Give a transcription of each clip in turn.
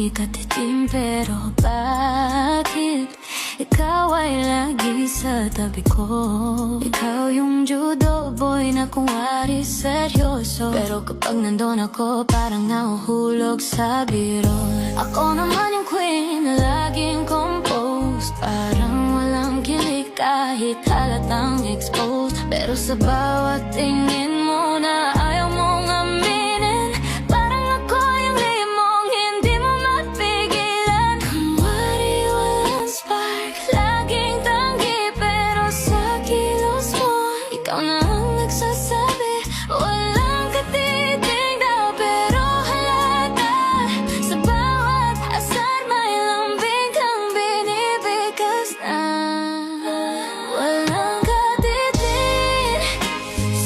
di ka titim, pero bakit ikaw ay lagi sa tabi ko? Ikaw yung judo boy na kunwari seryoso, pero kapag nandun ako parang nahuhulog sa biro. Ako naman yung queen na laging composed, parang walang kilig kahit halatang exposed. Pero sa bawat tingin mo na ayaw mong aminin, parang ako yung limong hindi mo mapigilan. Kunwari walang spark, laging tanggi, pero sa kilos mo ikaw na ang nagsasabi. Walang katitig daw, pero halata sa bawat asar may lambing kang binibigkas na. Walang katitig,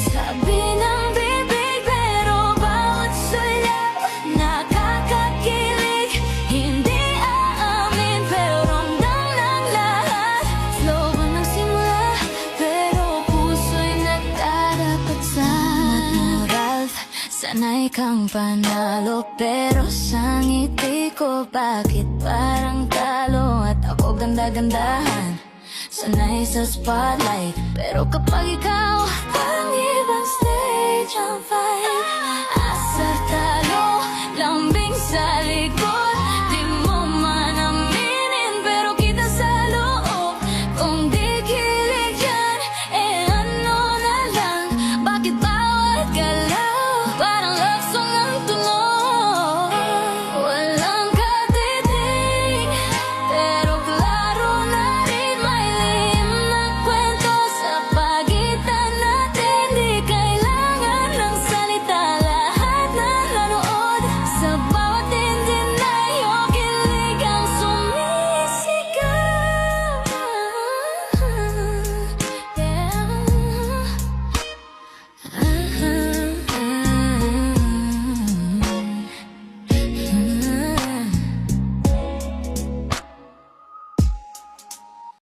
sabi ng bibig, pero bawat sulap nakakakilig. Hindi aamin, pero ramdam ng lahat. Slow ba nagsimula, pero puso'y nagtatapat sa natural. Sanay kang panalo, pero sa ngiti ko bakit parang talo? At ako ganda-gandahan, sanay sa spotlight, pero kapag ikaw